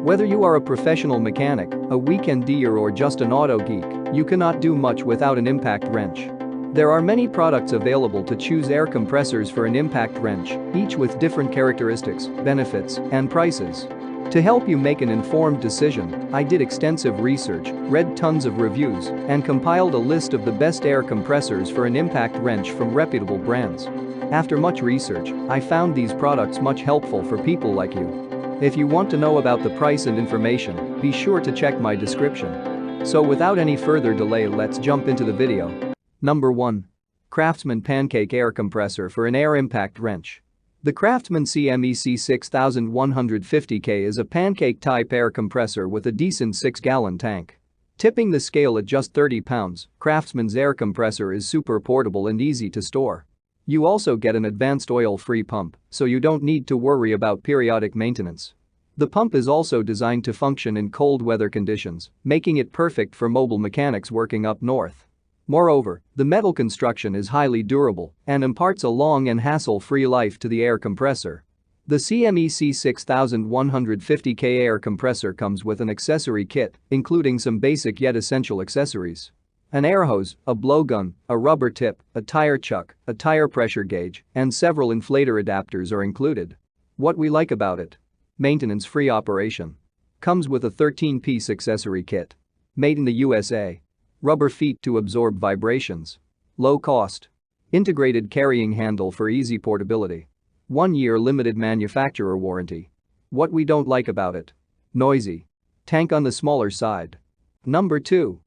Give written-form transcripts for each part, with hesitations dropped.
Whether you are a professional mechanic, a weekendier or just an auto geek, you cannot do much without an impact wrench. There are many products available to choose air compressors for an impact wrench, each with different characteristics, benefits, and prices. To help you make an informed decision, I did extensive research, read tons of reviews, and compiled a list of the best air compressors for an impact wrench from reputable brands. After much research, I found these products much helpful for people like you. If you want to know about the price and information, be sure to check my description. So without any further delay, let's jump into the video. Number 1. Craftsman Pancake Air Compressor for an Air Impact Wrench. The Craftsman CMEC 6150K is a pancake-type air compressor with a decent 6-gallon tank. Tipping the scale at just 30 pounds, Craftsman's air compressor is super portable and easy to store. You also get an advanced oil-free pump, so you don't need to worry about periodic maintenance. The pump is also designed to function in cold weather conditions, making it perfect for mobile mechanics working up north. Moreover, the metal construction is highly durable and imparts a long and hassle-free life to the air compressor. The CMEC 6150K air compressor comes with an accessory kit, including some basic yet essential accessories. An air hose, a blowgun, a rubber tip, a tire chuck, a tire pressure gauge, and several inflator adapters are included. What we like about it? Maintenance-free operation. Comes with a 13-piece accessory kit. Made in the USA. Rubber feet to absorb vibrations. Low cost. Integrated carrying handle for easy portability. 1-year limited manufacturer warranty. What we don't like about it? Noisy. Tank on the smaller side. Number 2.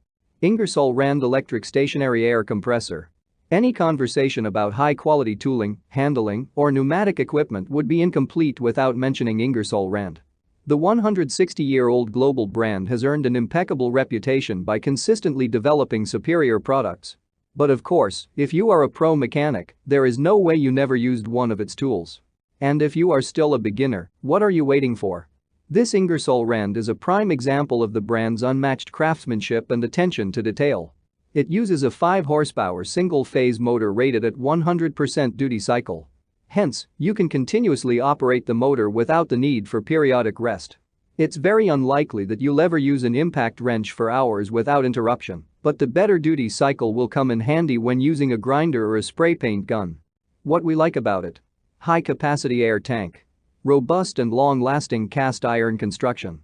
Ingersoll Rand Electric Stationary Air Compressor. Any conversation about high-quality tooling, handling, or pneumatic equipment would be incomplete without mentioning Ingersoll Rand. The 160-year-old global brand has earned an impeccable reputation by consistently developing superior products. But of course, if you are a pro mechanic, there is no way you never used one of its tools. And if you are still a beginner, what are you waiting for? This Ingersoll Rand is a prime example of the brand's unmatched craftsmanship and attention to detail. It uses a 5-horsepower single-phase motor rated at 100% duty cycle. Hence, you can continuously operate the motor without the need for periodic rest. It's very unlikely that you'll ever use an impact wrench for hours without interruption, but the better duty cycle will come in handy when using a grinder or a spray paint gun. What we like about it? High-capacity air tank. Robust and long-lasting cast iron construction.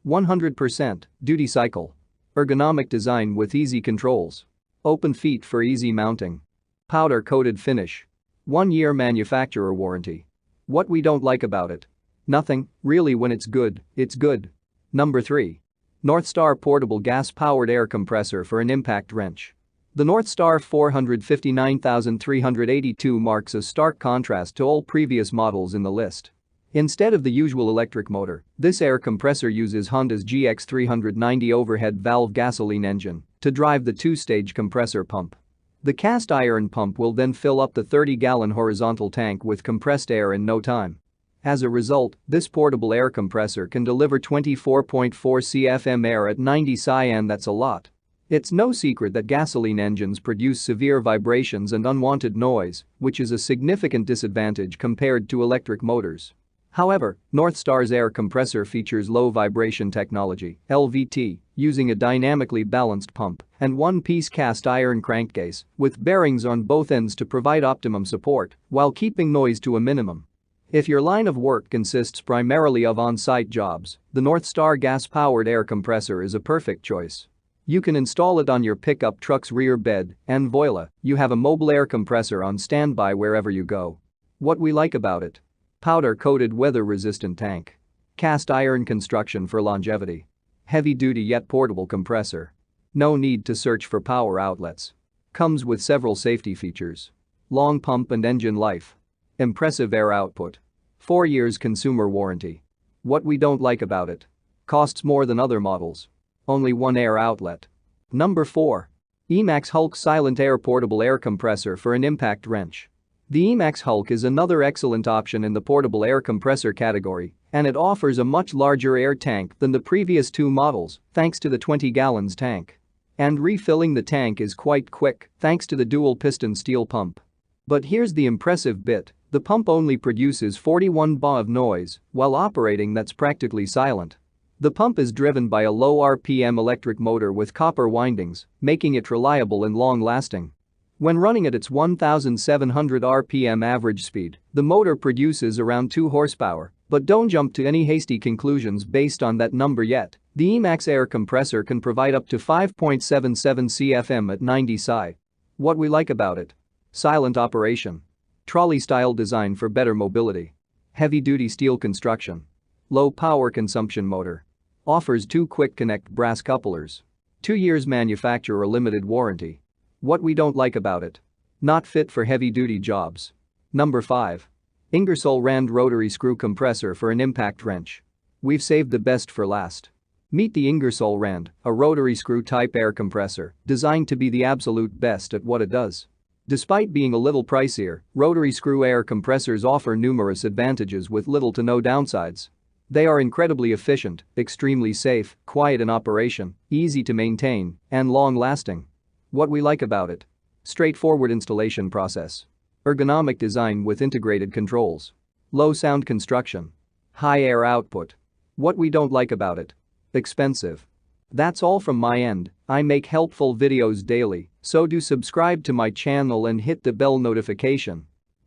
100% duty cycle. Ergonomic design with easy controls. Open feet for easy mounting. Powder-coated finish. 1-year manufacturer warranty. What we don't like about it? Nothing, really. When it's good, it's good. Number 3. Northstar Portable Gas-Powered Air Compressor for an Impact Wrench. The Northstar 459382 marks a stark contrast to all previous models in the list. Instead of the usual electric motor, this air compressor uses Honda's GX390 overhead valve gasoline engine to drive the 2-stage compressor pump. The cast iron pump will then fill up the 30-gallon horizontal tank with compressed air in no time. As a result, this portable air compressor can deliver 24.4 CFM air at 90 cyan. That's a lot. It's no secret that gasoline engines produce severe vibrations and unwanted noise, which is a significant disadvantage compared to electric motors. However, Northstar's air compressor features low vibration technology, LVT, using a dynamically balanced pump and 1-piece cast iron crankcase with bearings on both ends to provide optimum support while keeping noise to a minimum. If your line of work consists primarily of on-site jobs, the Northstar gas-powered air compressor is a perfect choice. You can install it on your pickup truck's rear bed, and voila, you have a mobile air compressor on standby wherever you go. What we like about it? Powder-coated weather-resistant tank. Cast iron construction for longevity. Heavy-duty yet portable compressor. No need to search for power outlets. Comes with several safety features. Long pump and engine life. Impressive air output. 4 years consumer warranty. What we don't like about it? Costs more than other models. Only one air outlet. Number 4. Emax Hulk Silent Air Portable Air Compressor for an Impact Wrench. The Emax Hulk is another excellent option in the portable air compressor category, and it offers a much larger air tank than the previous 2 models thanks to the 20 gallons tank. And refilling the tank is quite quick thanks to the dual-piston steel pump. But here's the impressive bit, the pump only produces 41 bar of noise while operating. That's practically silent. The pump is driven by a low RPM electric motor with copper windings, making it reliable and long-lasting. When running at its 1700 RPM average speed, the motor produces around 2 horsepower, but don't jump to any hasty conclusions based on that number yet. The Emax air compressor can provide up to 5.77 CFM at 90 psi. What we like about it: silent operation, trolley-style design for better mobility, heavy-duty steel construction, low power consumption motor, offers 2 quick connect brass couplers, 2 years manufacturer limited warranty. What we don't like about it: not fit for heavy-duty jobs. Number 5. Ingersoll Rand Rotary Screw Compressor for an impact wrench. We've saved the best for last. Meet the Ingersoll Rand, a rotary screw-type air compressor designed to be the absolute best at what it does. Despite being a little pricier, rotary screw air compressors offer numerous advantages with little to no downsides. They are incredibly efficient, extremely safe, quiet in operation, easy to maintain, and long-lasting. What we like about it: straightforward installation process, ergonomic design with integrated controls, low sound construction, high air output. What we don't like about it: expensive. That's all from my end. I make helpful videos daily, so do subscribe to my channel and hit the bell notification.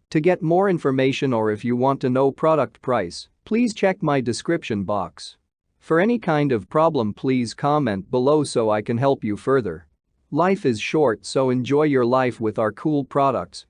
To get more information, or if you want to know product price, please check my description box. For any kind of problem, please comment below so I can help you further. Life is short, so enjoy your life with our cool products.